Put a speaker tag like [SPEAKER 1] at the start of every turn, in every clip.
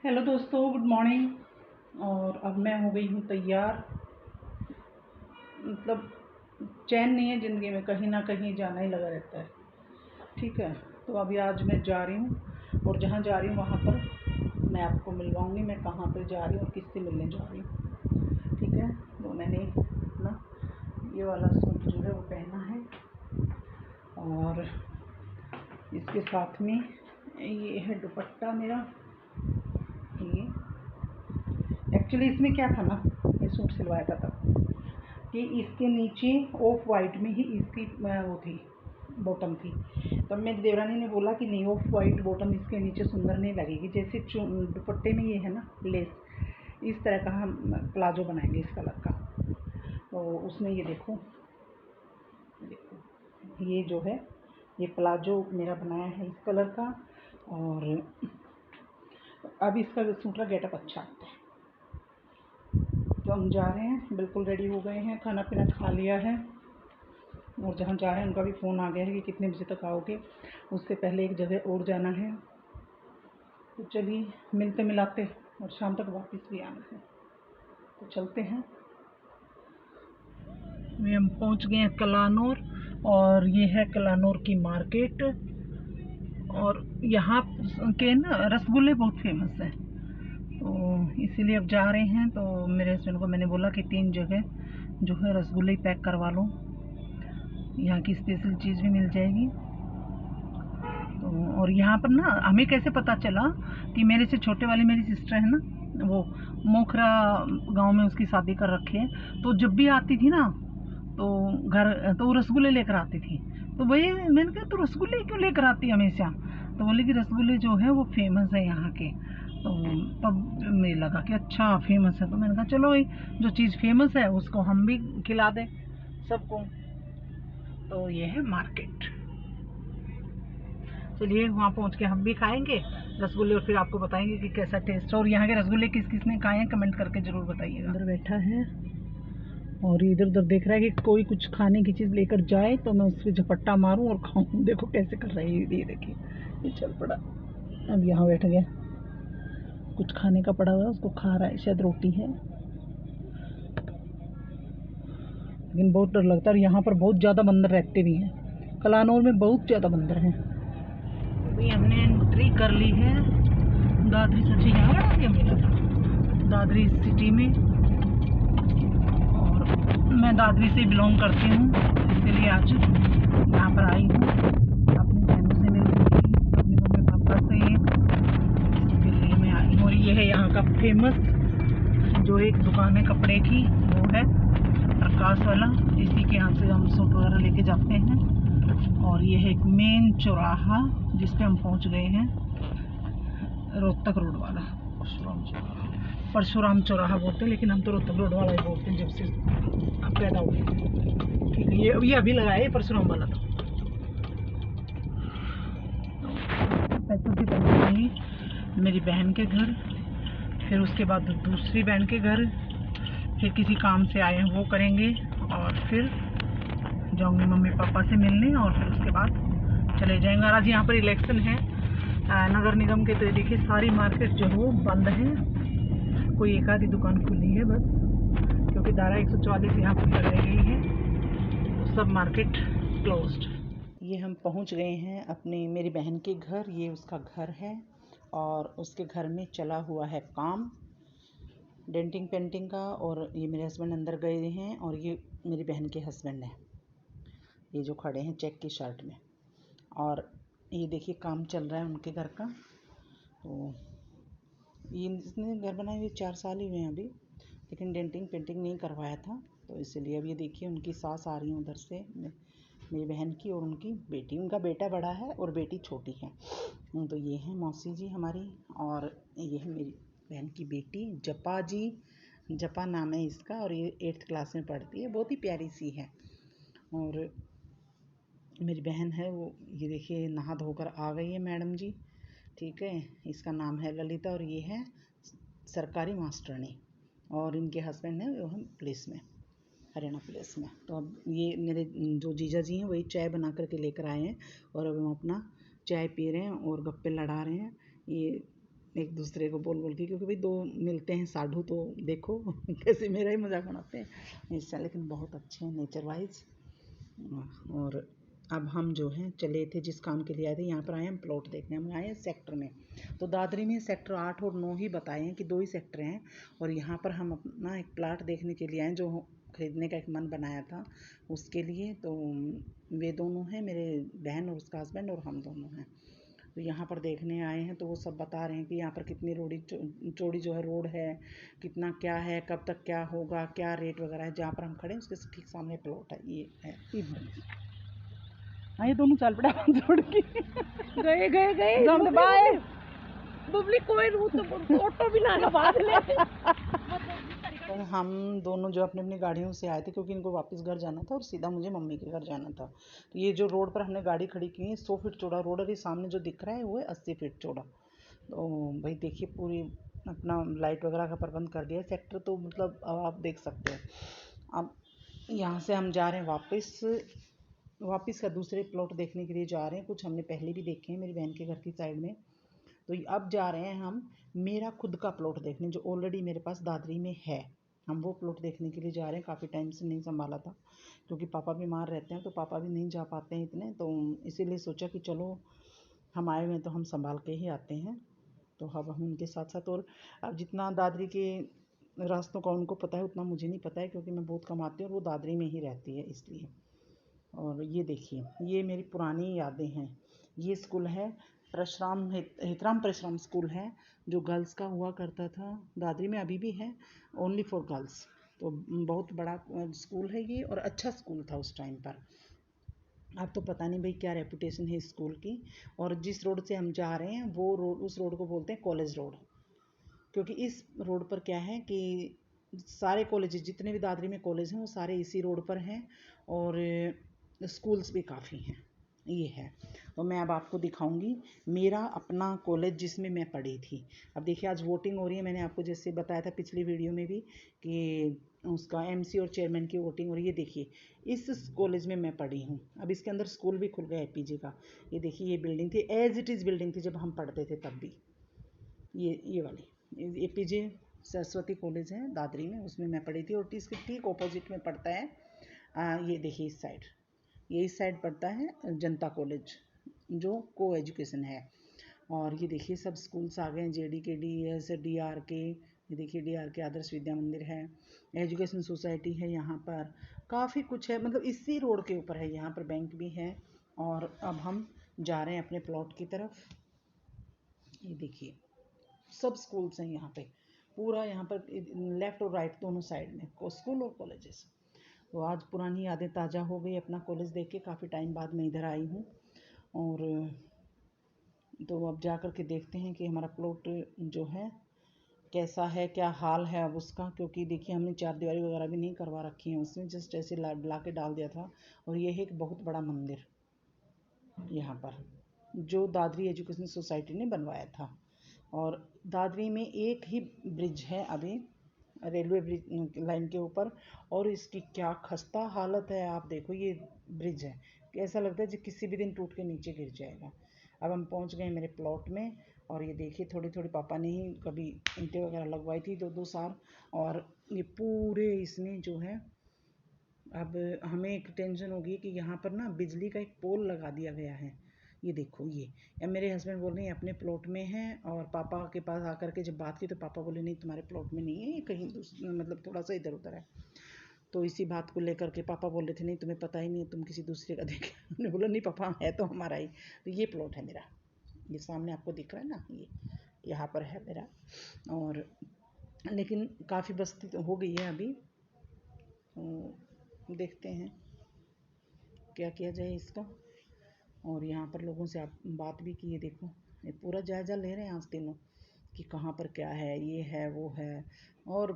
[SPEAKER 1] Hello दोस्तों, good morning. और अब मैं हो गई हूँ तैयार। मतलब चैन नहीं है ज़िंदगी में, कहीं ना कहीं जाना ही लगा रहता है। ठीक है, तो अभी आज मैं जा रही हूँ और जहाँ जा रही हूँ वहाँ पर मैं आपको मिलवाऊँगी मैं कहाँ पर जा रही हूँ और किससे मिलने जा रही हूँ। ठीक है, तो मैंने अपना ये वाला सूट जो है वो पहना है और इसके साथ में ये है दुपट्टा मेरा। ये एक्चुअली इसमें क्या था ना, ये सूट सिलवाया था तब कि इसके नीचे ऑफ वाइट में ही इसकी वो थी, बॉटम थी। तब मेरी देवरानी ने बोला कि नहीं, ऑफ वाइट बॉटम इसके नीचे सुंदर नहीं लगेगी, जैसे दुपट्टे में ये है ना लेस, इस तरह का हम प्लाजो बनाएंगे इस कलर का। तो उसमें ये देखो ये जो है ये प्लाजो मेरा बनाया है इस कलर का। और अब इसका सूट का गेटअप अच्छा आता है। तो हम जा रहे हैं, बिल्कुल रेडी हो गए हैं, खाना पीना खा लिया है और जहाँ जा रहे हैं उनका भी फ़ोन आ गया है कि कितने बजे तक आओगे। उससे पहले एक जगह और जाना है, तो चलिए मिलते मिलाते और शाम तक वापस भी आना है, तो चलते हैं। हम पहुँच गए हैं कलानौर और ये है कलानौर की मार्केट। और यहाँ के ना रसगुल्ले बहुत फेमस हैं, तो इसीलिए अब जा रहे हैं। तो मेरे हस्बैंड को मैंने बोला कि 3 जगह जो है रसगुल्ले पैक करवा लो, यहाँ की स्पेशल चीज़ भी मिल जाएगी। तो और यहाँ पर ना हमें कैसे पता चला कि मेरे से छोटे वाली मेरी सिस्टर है ना, वो मोखरा गांव में उसकी शादी कर रखी है, तो जब भी आती थी ना तो घर तो वो रसगुल्ले लेकर आती थी। तो वही मैंने कहा, तो रसगुल्ले क्यों लेकर आती है हमेशा? तो बोले कि रसगुल्ले जो है वो फेमस है यहाँ के। तो तब मुझे लगा कि अच्छा फेमस है, तो मैंने कहा चलो भाई, जो चीज़ फेमस है उसको हम भी खिला दें सबको। तो ये है मार्केट, चलिए वहाँ पहुँच के हम भी खाएंगे रसगुल्ले और फिर आपको बताएंगे कि कैसा टेस्ट है। और यहाँ के रसगुल्ले किस किस ने खाए हैं कमेंट करके ज़रूर बताइएगा। अंदर बैठा है और इधर उधर देख रहा है कि कोई कुछ खाने की चीज़ लेकर जाए तो मैं उस पर झपट्टा मारूं और खाऊं। देखो कैसे कर रहा है, ये देखिए, ये चल पड़ा, अब यहाँ बैठ गया, कुछ खाने का पड़ा हुआ है उसको खा रहा है, शायद रोटी है। लेकिन बहुत डर लगता है, यहाँ पर बहुत ज़्यादा बंदर रहते भी हैं, कलानौर में बहुत ज़्यादा बंदर हैं। अभी हमने एंट्री कर ली है दादरी सच्ची, यहाँ बड़ा क्या मिला था दादरी सिटी में। और मैं दादरी से बिलोंग करती हूँ, इसीलिए आज यहाँ पर आई हूँ अपनी बहनों से मिलने के लिए, अपने मम्मी पापा से, इसके लिए मैं आई हूँ। और ये है यहाँ का फेमस जो एक दुकान है कपड़े की, वो है प्रकाश वाला, इसी के यहाँ से हम सूट वगैरह लेके जाते हैं। और ये है एक मेन चौराहा जिस पे हम पहुँच गए हैं, रोहतक रोड वाला, परशुराम चौराहा बोलते हैं, लेकिन हम तो रोहतक रोड वाला ही बोलते हैं जब से पैदा हुए। ठीक है, ये अभी लगा है परशुराम वाला। तो पैसों से पहले मेरी बहन के घर, फिर उसके बाद दूसरी बहन के घर, फिर किसी काम से आए हैं वो करेंगे, और फिर जाऊंगी मम्मी पापा से मिलने, और फिर उसके बाद चले जाएंगे। और आज यहाँ पर इलेक्शन है नगर निगम के, तो देखिए सारी मार्केट जो है वो बंद है, कोई एक आधी दुकान खुली है बस, क्योंकि धारा 144 यहाँ पर लगाई गई है, तो सब मार्केट क्लोज्ड। ये हम पहुँच गए हैं अपनी मेरी बहन के घर, ये उसका घर है और उसके घर में चला हुआ है काम डेंटिंग पेंटिंग का। और ये मेरे हस्बैंड अंदर गए हैं और ये मेरी बहन के हस्बैंड हैं, ये जो खड़े हैं चेक की शर्ट में। और ये देखिए काम चल रहा है उनके घर का। तो ये इसने घर बनाए हुए 4 साल ही हुए हैं अभी, लेकिन डेंटिंग पेंटिंग नहीं करवाया था, तो इसलिए अब ये देखिए उनकी सास आ रही है उधर से, मेरी बहन की, और उनकी बेटी, उनका बेटा बड़ा है और बेटी छोटी है। तो ये है मौसी जी हमारी, और ये है मेरी बहन की बेटी जपा जी, जपा नाम है इसका, और ये 8th क्लास में पढ़ती है, बहुत ही प्यारी सी है। और मेरी बहन है वो, ये देखिए नहा धोकर आ गई है मैडम जी। ठीक है, इसका नाम है ललिता और ये है सरकारी मास्टरनी, और इनके हस्बैंड हैं वो हम पुलिस में, हरियाणा पुलिस में। तो अब ये मेरे जो जीजा जी हैं वही चाय बना करके लेकर आए हैं, और अब हम अपना चाय पी रहे हैं और गप्पे लड़ा रहे हैं। ये
[SPEAKER 2] एक दूसरे को बोल बोल के, क्योंकि भाई दो मिलते हैं साधु तो देखो कैसे मेरा ही मजाक बनाते हैं इससे। लेकिन बहुत अच्छे हैं नेचर वाइज। और अब हम जो हैं चले थे जिस काम के लिए आए थे, यहाँ पर आए हम प्लॉट देखने। हम आए हैं सेक्टर में, तो दादरी में सेक्टर 8 और 9 ही बताए हैं कि 2 ही सेक्टर हैं। और यहाँ पर हम अपना एक प्लाट देखने के लिए आए जो खरीदने का एक मन बनाया था उसके लिए। तो वे दोनों हैं, मेरे बहन और उसका हस्बैंड और हम दोनों हैं। तो यहाँ पर देखने आए हैं, तो वो सब बता रहे हैं कि यहाँ पर कितनी चौड़ी जो है रोड है, कितना क्या है, कब तक क्या होगा, क्या रेट वगैरह है। जहाँ पर हम खड़े हैं उसके ठीक सामने प्लॉट है, ये है ये दोनों चल पड़ा छोड़ के
[SPEAKER 1] गए गए गए
[SPEAKER 2] बाय
[SPEAKER 1] बबली कोई रूट तो ऑटो भी ना बाद ले।
[SPEAKER 2] तो हम दोनों जो अपनी अपनी गाड़ियों से आए थे, क्योंकि इनको वापस घर जाना था और सीधा मुझे मम्मी के घर जाना था। तो ये जो रोड पर हमने गाड़ी खड़ी की है 100 फीट चौड़ा रोड है। ये सामने जो दिख रहा है वो है 80 फीट चौड़ा। तो भाई देखिए पूरी अपना लाइट वगैरह का प्रबंध कर दिया सेक्टर, तो मतलब अब आप देख सकते हो। अब यहाँ से हम जा रहे हैं वापस का दूसरे प्लॉट देखने के लिए जा रहे हैं। कुछ हमने पहले भी देखे हैं मेरी बहन के घर की साइड में। तो अब जा रहे हैं हम मेरा खुद का प्लॉट देखने जो ऑलरेडी मेरे पास दादरी में है। हम वो प्लॉट देखने के लिए जा रहे हैं। काफ़ी टाइम से नहीं संभाला था क्योंकि पापा बीमार रहते हैं, तो पापा भी नहीं जा पाते हैं इतने, तो इसीलिए सोचा कि चलो हम आए हुए हैं तो हम संभाल के ही आते हैं। तो अब हम उनके साथ साथ, और अब जितना दादरी के रास्तों का उनको पता है उतना मुझे नहीं पता है, क्योंकि मैं बहुत कम आती हूँ और वो दादरी में ही रहती है इसलिए। और ये देखिए ये मेरी पुरानी यादें हैं। ये स्कूल है परशुराम हितराम परशुराम स्कूल है, जो गर्ल्स का हुआ करता था। दादरी में अभी भी है, ओनली फॉर गर्ल्स। तो बहुत बड़ा स्कूल है ये, और अच्छा स्कूल था उस टाइम पर। अब तो पता नहीं भाई क्या रेपुटेशन है इस स्कूल की। और जिस रोड से हम जा रहे हैं वो रोड, उस रोड को बोलते हैं कॉलेज रोड, क्योंकि इस रोड पर क्या है कि सारे कॉलेज जितने भी दादरी में कॉलेज हैं वो सारे इसी रोड पर हैं, और स्कूल्स भी काफ़ी हैं। ये है, तो मैं अब आपको दिखाऊंगी मेरा अपना कॉलेज जिसमें मैं पढ़ी थी। अब देखिए आज वोटिंग हो रही है, मैंने आपको जैसे बताया था पिछली वीडियो में भी कि उसका एमसी और चेयरमैन की वोटिंग हो रही है। देखिए इस कॉलेज में मैं पढ़ी हूँ। अब इसके अंदर स्कूल भी खुल गया एपीजे का। ये देखिए ये बिल्डिंग थी, एज इट इज़ बिल्डिंग थी जब हम पढ़ते थे तब भी। ये वाली एपीजे सरस्वती कॉलेज है दादरी में, उसमें मैं पढ़ी थी। और इसके ठीक ऑपोजिट में पड़ता है ये देखिए इस साइड, ये इस साइड पड़ता है जनता कॉलेज जो को एजुकेशन है। और ये देखिए सब स्कूल्स आ गए हैं, JDKDS DRK, ये देखिए DRK आदर्श विद्या मंदिर है, एजुकेशन सोसाइटी है यहाँ पर, काफ़ी कुछ है। मतलब इसी रोड के ऊपर है, यहाँ पर बैंक भी है। और अब हम जा रहे हैं अपने प्लॉट की तरफ। ये देखिए सब स्कूल्स हैं यहाँ पे, पूरा यहाँ पर लेफ़्ट और राइट दोनों साइड में स्कूल और कॉलेजेस। तो आज पुरानी यादें ताज़ा हो गई अपना कॉलेज देख के। काफ़ी टाइम बाद मैं इधर आई हूँ, और तो अब जा कर के देखते हैं कि हमारा प्लॉट जो है कैसा है, क्या हाल है अब उसका। क्योंकि देखिए हमने चारदीवारी वगैरह भी नहीं करवा रखी है उसमें, जस्ट ऐसे ला के डाल दिया था। और ये है एक बहुत बड़ा मंदिर यहाँ पर जो दादरी एजुकेशन सोसाइटी ने बनवाया था। और दादरी में एक ही ब्रिज है अभी रेलवे ब्रिज लाइन के ऊपर, और इसकी क्या खस्ता हालत है। आप देखो ये ब्रिज है, ऐसा लगता है जो किसी भी दिन टूट के नीचे गिर जाएगा। अब हम पहुंच गए मेरे प्लॉट में, और ये देखिए थोड़ी थोड़ी पापा ने ही कभी ईंटें वगैरह लगवाई थी 2-2 साल। और ये पूरे इसमें जो है अब हमें एक टेंशन होगी कि यहाँ पर ना बिजली का एक पोल लगा दिया गया है। ये देखो ये, अब मेरे हस्बैंड बोल रहे हैं अपने प्लॉट में हैं, और पापा के पास आकर के जब बात की तो पापा बोले नहीं तुम्हारे प्लॉट में नहीं है, ये कहीं मतलब थोड़ा सा इधर उधर है। तो इसी बात को लेकर के पापा बोल रहे थे नहीं तुम्हें पता ही नहीं है, तुम किसी दूसरे का देखे। मैंने बोला नहीं पापा है तो हमारा ही। तो ये प्लॉट है मेरा, ये सामने आपको दिख रहा है ना, ये यहाँ पर है मेरा। और लेकिन काफ़ी बस्ती तो हो गई है अभी, तो देखते हैं क्या किया जाए इसका। और यहाँ पर लोगों से आप बात भी की है, देखो ये पूरा जायज़ा ले रहे हैं आज तीनों कि कहाँ पर क्या है, ये है वो है। और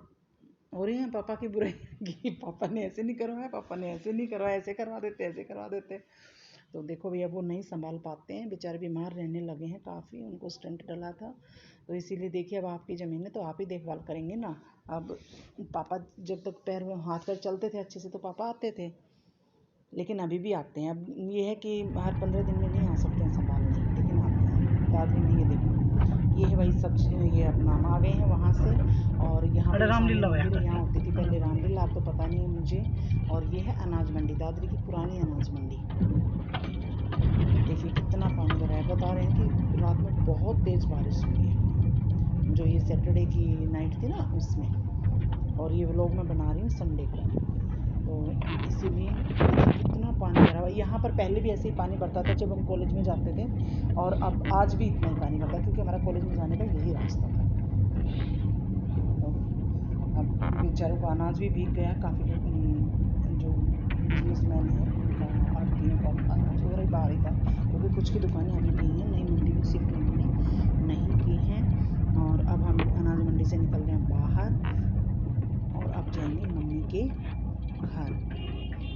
[SPEAKER 2] हो रही हैं पापा की बुराई कि पापा ने ऐसे नहीं करवाया, पापा ने ऐसे नहीं करवाया, ऐसे करवा देते, ऐसे करवा देते। तो देखो भैया वो नहीं संभाल पाते हैं, बेचारे बीमार रहने लगे हैं काफ़ी, उनको स्टंट डला था। तो इसीलिए देखिए अब आपकी ज़मीन है तो आप ही देखभाल करेंगे ना। अब पापा जब तक पैर में हाथ पैर चलते थे अच्छे से तो पापा आते थे, लेकिन अभी भी आते हैं। अब ये है कि हर 15 दिन में नहीं आ सकते हैं संभालने, लेकिन आते हैं। दादरी में ये देखो ये है भाई सब ये अपना हम आ गए हैं वहाँ से। और यहाँ
[SPEAKER 1] अरे
[SPEAKER 2] पे
[SPEAKER 1] रामलीला
[SPEAKER 2] सामने
[SPEAKER 1] होया
[SPEAKER 2] मंदिर है, यहाँ
[SPEAKER 1] करती।
[SPEAKER 2] होती थी पहले रामलीला, अब तो पता नहीं है मुझे। और ये है अनाज मंडी, दादरी की पुरानी अनाज मंडी। देखिए कितना पानी भरा है। बता रहे हैं कि रात में बहुत तेज़ बारिश हुई है, जो ये सैटरडे की नाइट थी ना उसमें। और ये व्लॉग मैं बना रही हूँ संडे को, तो इसीलिए देखिए कितना पानी भरा हुआ है। यहाँ पर पहले भी ऐसे ही पानी भरता था जब हम कॉलेज में जाते थे, और अब आज भी इतना ही पानी भरता है क्योंकि हमारा कॉलेज में जाने का यही रास्ता था। तो अब बेचारों का अनाज भी भीग गया। काफ़ी लोग जो बिजनेसमैन हैं उनका, आड़तियों का अनाज वगैरह बाहर ही था, क्योंकि कुछ की दुकानें अभी भी यहीं हैं, नई मंडी में शिफ्ट उन्होंने नहीं की हैं। और अब हम अनाज मंडी से निकल रहे हैं बाहर, और अब जाएंगे मम्मी के घर।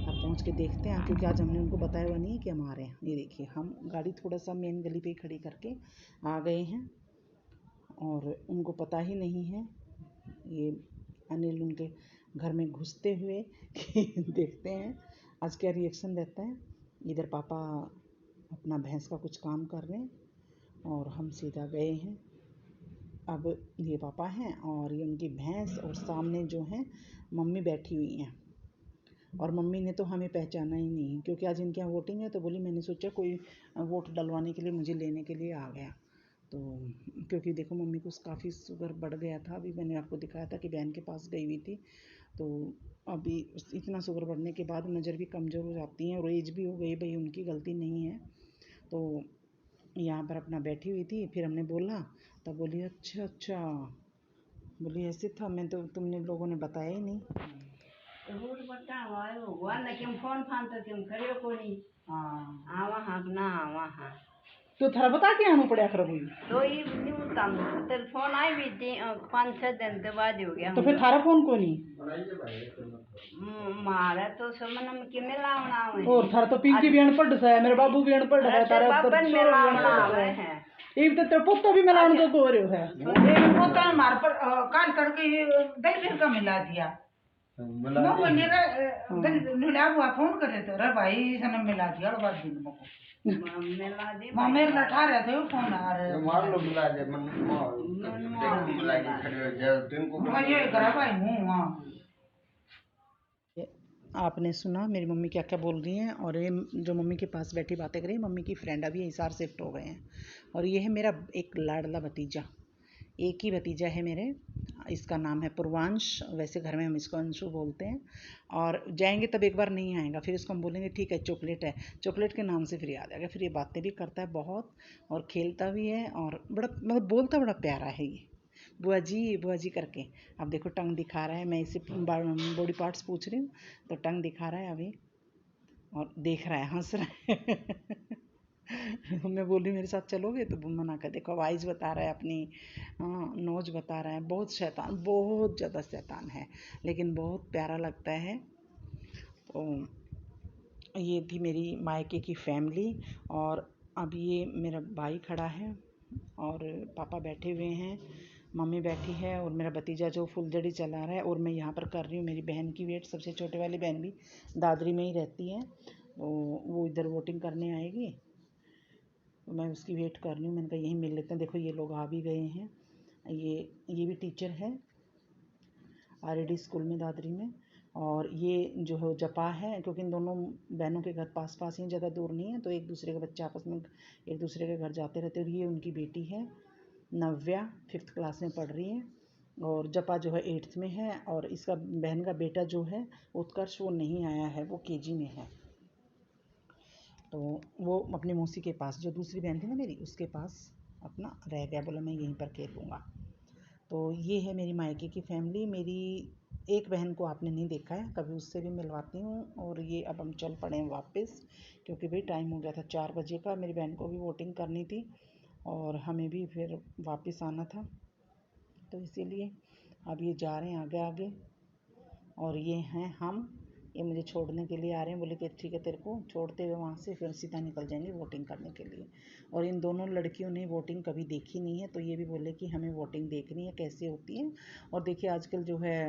[SPEAKER 2] अब पहुंच के देखते हैं, क्योंकि आज हमने उनको बताया हुआ नहीं है कि हम आ रहे हैं। ये देखिए हम गाड़ी थोड़ा सा मेन गली पे ही खड़ी करके आ गए हैं, और उनको पता ही नहीं है। ये अनिल उनके घर में घुसते हुए कि देखते हैं आज क्या रिएक्शन रहता है। इधर पापा अपना भैंस का कुछ काम कर रहे हैं, और हम सीधा गए हैं। अब ये पापा हैं और ये उनकी भैंस, और सामने जो है मम्मी बैठी हुई हैं। और मम्मी ने तो हमें पहचाना ही नहीं, क्योंकि आज इनके यहाँ वोटिंग है। तो बोली, मैंने सोचा कोई वोट डलवाने के लिए मुझे लेने के लिए आ गया। तो क्योंकि देखो मम्मी को काफ़ी शुगर बढ़ गया था, अभी मैंने आपको दिखाया था कि बहन के पास गई हुई थी। तो अभी इतना शुगर बढ़ने के बाद नज़र भी कमज़ोर हो जाती हैं, और एज भी हो गई, भाई उनकी गलती नहीं है। तो यहाँ पर अपना बैठी हुई थी, फिर हमने बोला, तब बोली अच्छा अच्छा, बोली ऐसे था, मैं तो तुमने लोगों ने बताया ही नहीं। हाँ तो थारा बता के आना पड़ा खराब हुई
[SPEAKER 3] तो ये तेरे फोन आई भी थी 5-6 दिन के बाद ही हो गया।
[SPEAKER 2] तो फिर थारा फोन को नहीं
[SPEAKER 3] मारा तो समन के मिलावना है।
[SPEAKER 2] और थारा तो पिंकी भी अनपढ़ है, मेरे बाबू भी अनपढ़ है, तारा
[SPEAKER 3] बाबन
[SPEAKER 2] छोरो भी
[SPEAKER 3] मिलावना
[SPEAKER 2] अनपढ़
[SPEAKER 3] है।
[SPEAKER 2] एक तो तेरा पोता भी मिलाने को हो रहे है।
[SPEAKER 4] एक पोता हमारे पर काल तड़के दही फिर का मिला दिया। मैं बोली रे नुला हुआ फोन करे तो रे भाई सनम मिला दिया और बात दिन मको
[SPEAKER 3] मिला दी
[SPEAKER 4] मेरे लठा रहे थे फोन आ रहे
[SPEAKER 5] मार लो मिला दे मन मिला के खड़े हो जाओ तुमको
[SPEAKER 4] मैं ये करा भाई हूँ। हाँ
[SPEAKER 2] आपने सुना मेरी मम्मी क्या क्या बोल रही हैं। और ये जो मम्मी के पास बैठी बातें कर रही है, मम्मी की फ्रेंड, अभी हिसार शिफ्ट हो गए हैं। और ये है मेरा एक लाडला भतीजा, एक ही भतीजा है मेरे, इसका नाम है पूर्वांश, वैसे घर में हम इसको अंशु बोलते हैं। और जाएंगे तब एक बार नहीं आएगा, फिर इसको हम बोलेंगे ठीक है चॉकलेट है, चॉकलेट के नाम से फिर याद आएगा। फिर ये बातें भी करता है बहुत, और खेलता भी है, और बड़ा मतलब बोलता बड़ा प्यारा है ये, बुआ जी करके। अब देखो टंग दिखा रहा है, मैं इसे बॉडी पार्ट्स पूछ रही हूँ तो टंग दिखा रहा है अभी, और देख रहा है, हंस रहा है। मैं बोली मेरे साथ चलोगे, तो मना कर, देखो आइज़ बता रहा है अपनी, नोज बता रहा है। बहुत शैतान, बहुत ज़्यादा शैतान है, लेकिन बहुत प्यारा लगता है। तो ये थी मेरी मायके की फैमिली। और अब ये मेरा भाई खड़ा है, और पापा बैठे हुए हैं, मम्मी बैठी है, और मेरा भतीजा जो फुलझड़ी चला रहा है। और मैं यहाँ पर कर रही हूँ मेरी बहन की वेट। सबसे छोटे वाली बहन भी दादरी में ही रहती है, तो वो इधर वोटिंग करने आएगी, तो मैं उसकी वेट कर रही हूँ। मैंने कहा यहीं मिल लेते हैं। देखो ये लोग आ भी गए हैं। ये भी टीचर है आरएडी स्कूल में दादरी में। और ये जो है जपा है, क्योंकि इन दोनों बहनों के घर पास पास ही, ज़्यादा दूर नहीं है, तो एक दूसरे के बच्चे आपस में एक दूसरे के घर जाते रहते हैं। और ये उनकी बेटी है नव्या, 5th क्लास में पढ़ रही है, और जपा जो है 8th में है। और इसका बहन का बेटा जो है उत्कर्ष, वो नहीं आया है, वो KG में है। तो वो अपनी मौसी के पास, जो दूसरी बहन थी ना मेरी, उसके पास अपना रह गया, बोला मैं यहीं पर खेलूँगा। तो ये है मेरी मायके की फैमिली। मेरी एक बहन को आपने नहीं देखा है, कभी उससे भी मिलवाती हूँ। और ये अब हम चल पड़े हैं वापस, क्योंकि भाई टाइम हो गया था 4 बजे का। मेरी बहन को भी वोटिंग करनी थी, और हमें भी फिर वापस आना था, तो इसीलिए अब ये जा रहे हैं आगे आगे। और ये हैं हम, ये मुझे छोड़ने के लिए आ रहे हैं। बोले कि ठीक है, तेरे को छोड़ते हुए वहाँ से फिर सीधा निकल जाएंगे वोटिंग करने के लिए। और इन दोनों लड़कियों ने वोटिंग कभी देखी नहीं है, तो ये भी बोले कि हमें वोटिंग देखनी है कैसे होती है। और देखिए आजकल जो है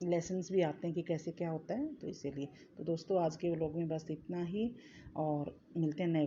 [SPEAKER 2] लेसन्स भी आते हैं कि कैसे क्या होता है, तो इसीलिए। तो दोस्तों आज के व्लॉग में बस इतना ही, और मिलते हैं नए